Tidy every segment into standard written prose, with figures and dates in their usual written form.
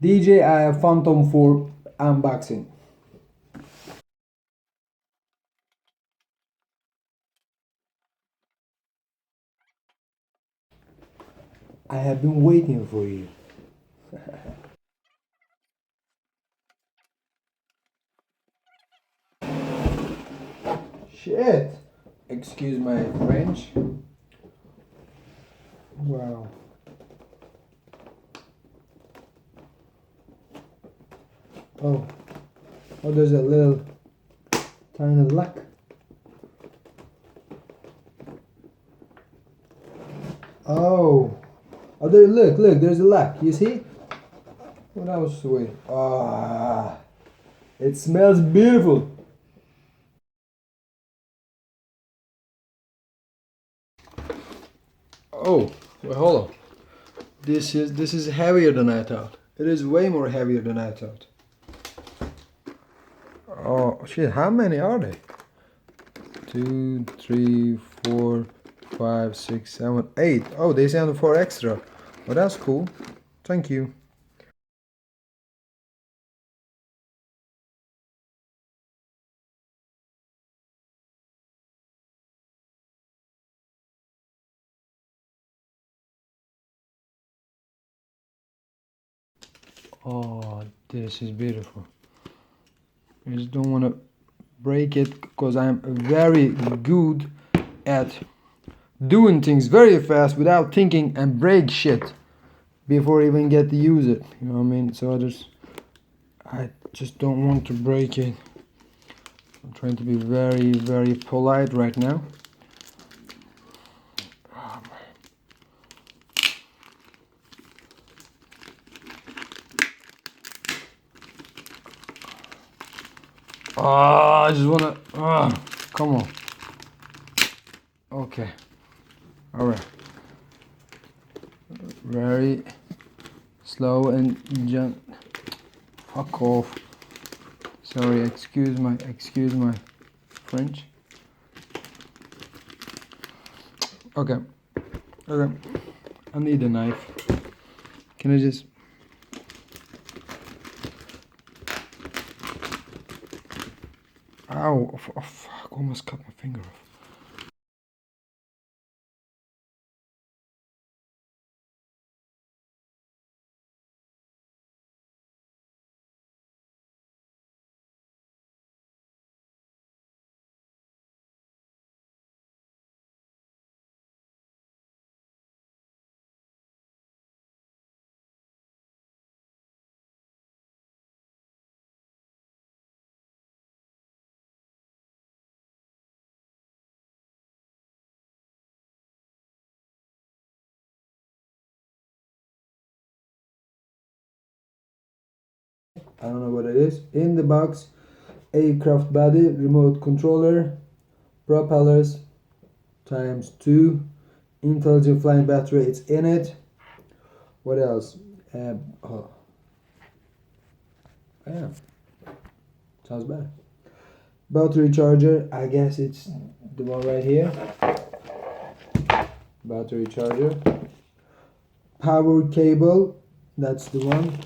Dji Phantom for unboxing. I have been waiting for you. Shit! Excuse my French. Wow. Oh, oh, there's a little tiny lock. Oh, oh, there, look, there's a lock. You see? Oh, that was sweet. Ah, it smells beautiful. Oh, well, hold on. This is heavier than I thought. It is way more heavier than I thought. Oh shit! How many are they? 2, 3, 4, 5, 6, 7, 8. Oh, they sounded 4 extra. Oh, that's cool. Thank you. Oh, this is beautiful. I just don't want to break it because I'm very good at doing things very fast without thinking and break shit before I even get to use it. You know what I mean? So I just don't want to break it. I'm trying to be very, very polite right now. Oh, I just wanna. Oh, come on. Okay. All right. Very slow and gentle. Fuck off. Sorry. Excuse my French. Okay. Okay. I need a knife. Can I just? Ow! Oh, fuck! Almost cut my finger off. I don't know what it is. In the box, aircraft body, remote controller, propellers times 2, intelligent flying battery. It's in it. What else? Oh, yeah, sounds bad. Battery charger. I guess it's the one right here. Battery charger. Power cable. That's the one.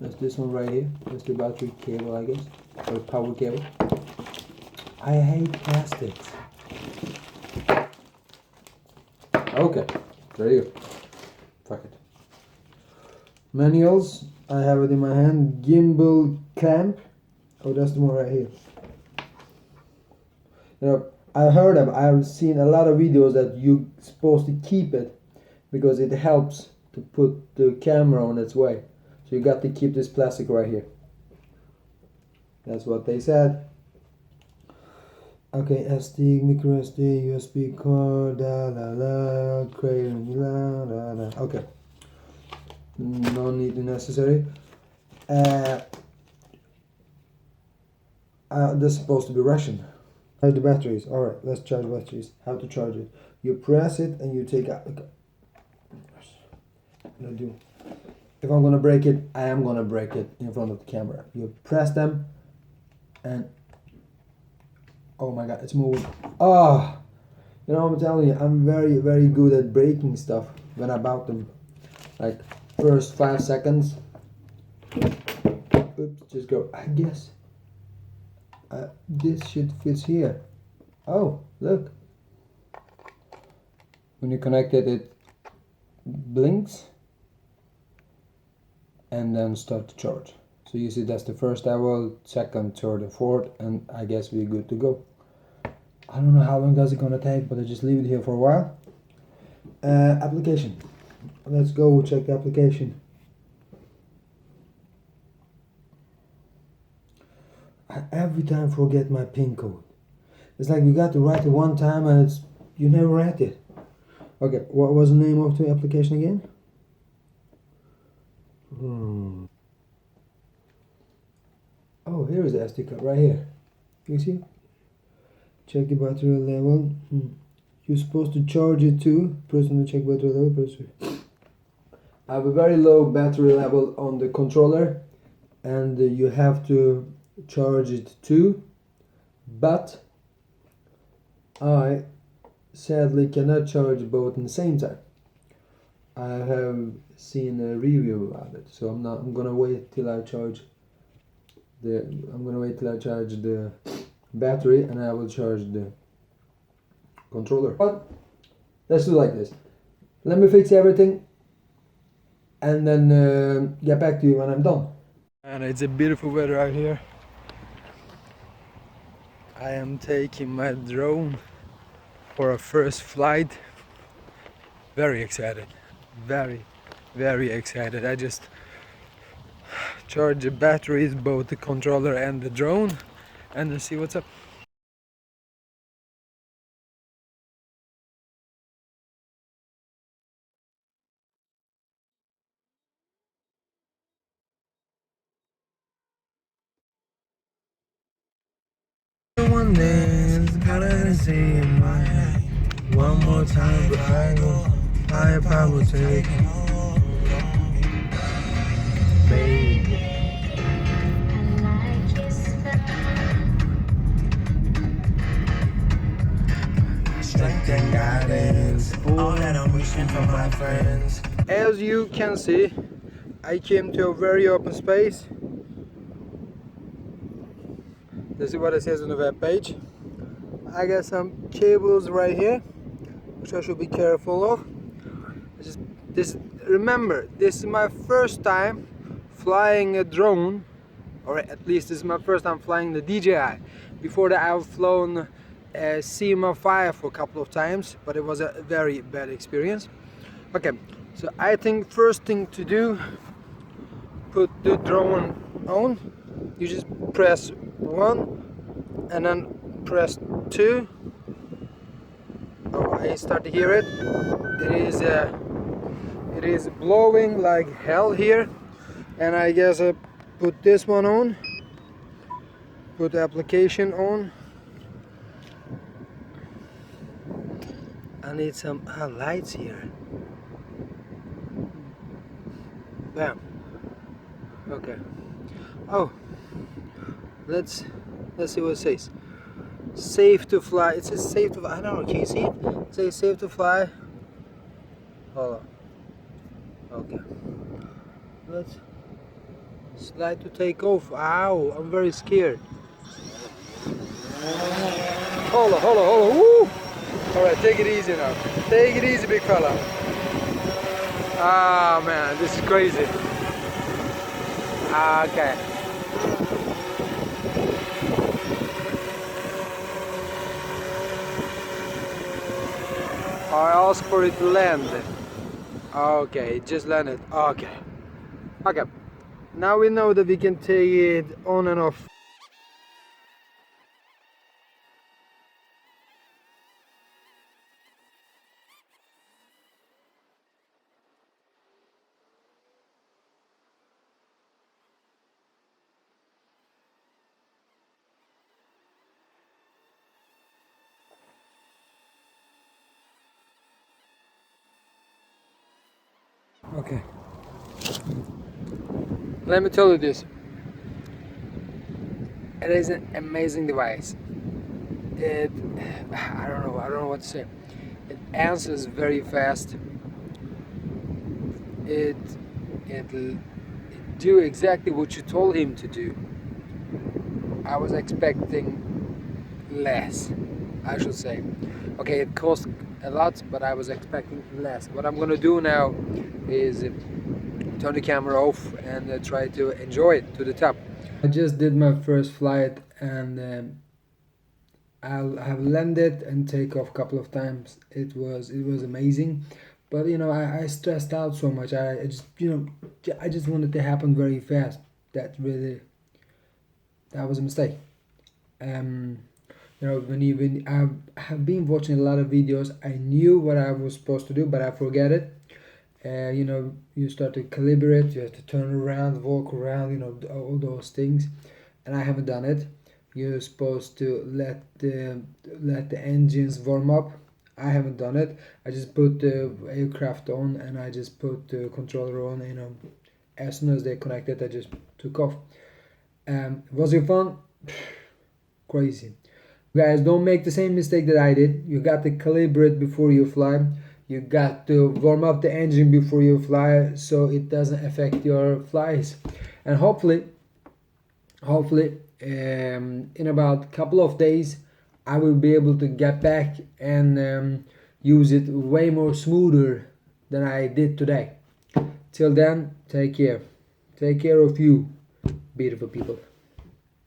That's this one right here. That's the battery cable, I guess, or power cable. I hate plastics. Okay, there you go. Fuck it. Manuals. I have it in my hand. Gimbal clamp. Oh, that's the one right here. You know, I've seen a lot of videos that you're supposed to keep it because it helps to put the camera on its way. So you got to keep this plastic right here. That's what they said. Okay, SD, micro SD, USB card, da la la, crayon, la la la. Okay, no need necessary. This is supposed to be Russian. Charge the batteries. All right, let's charge batteries. How to charge it? You press it and you take out. Do. If I'm gonna break it, I am gonna break it in front of the camera. You press them, and oh my god, it's moving. Oh, you know what I'm telling you, I'm very, very good at breaking stuff when I bought them. Like, first 5 seconds. Oops, just go. I guess this shit fits here. Oh, look. When you connect it, it blinks and then start to charge. So you see that's the first level, second, third and fourth, and I guess we're good to go. I don't know how long that's gonna take, but I just leave it here for a while. Application. Let's go check the application. I every time forget my PIN code. It's like you got to write it one time and it's you never write it. Okay, what was the name of the application again? Oh, here is the SD card right here. You see? Check the battery level. You're supposed to charge it too. Press on the check battery level. Press it. I have a very low battery level on the controller, and you have to charge it too. But I sadly cannot charge both at the same time. I have seen a review of it, so I'm gonna wait till I charge the battery, and I will charge the controller. But let's do like this. Let me fix everything and then get back to you when I'm done. And it's a beautiful weather out here. I am taking my drone for a first flight. Very excited. Very excited. I just charge the batteries, both the controller and the drone, and then see what's up. One day gotta see in my head. One more time, but I know I will take baby. Strength and guidance, all that I'm wishing for my friends. As you can see, I came to a very open space. This is what it says on the web page. I got some cables right here, which I should be careful of. Remember, this is my first time flying a drone, or at least this is my first time flying the DJI. Before that, I've flown CMA5 for a couple of times, but it was a very bad experience. Okay, so I think first thing to do, put the drone on. You just press 1 and then press 2. Oh, I start to hear it. It is blowing like hell here, and I guess I put this one on. Put the application on. I need some lights here. Bam. Okay. Oh, let's see what it says. Safe to fly. It says safe to fly. I don't know. Can you see it? It says safe to fly. Hold on. Okay. Let's slide to take off. Ow! I'm very scared. Hold on. Woo! All right, take it easy now. Take it easy, big fella. Ah, man, this is crazy. Okay. I asked for it to land. Okay, it just landed. Okay. Okay. Now we know that we can take it on and off. Okay. Let me tell you this. It is an amazing device. I don't know what to say. It answers very fast. It it'll do exactly what you told him to do. I was expecting less, I should say. Okay, it cost a lot, but I was expecting less. What I'm gonna do now is turn the camera off and try to enjoy it to the top. I just did my first flight, and I have landed and take off a couple of times. It was amazing, but I stressed out so much. I just I just wanted to happen very fast. That was a mistake. Um, when I have been watching a lot of videos, I knew what I was supposed to do, but I forget it. You start to calibrate. You have to turn around, walk around. All those things, and I haven't done it. You're supposed to let the engines warm up. I haven't done it. I just put the aircraft on, and I just put the controller on. As soon as they connected, I just took off. Was it fun? Crazy. Guys, don't make the same mistake that I did. You got to calibrate before you fly. You got to warm up the engine before you fly, so it doesn't affect your flights. And hopefully, in about a couple of days, I will be able to get back and use it way more smoother than I did today. Till then, take care. Take care of you, beautiful people.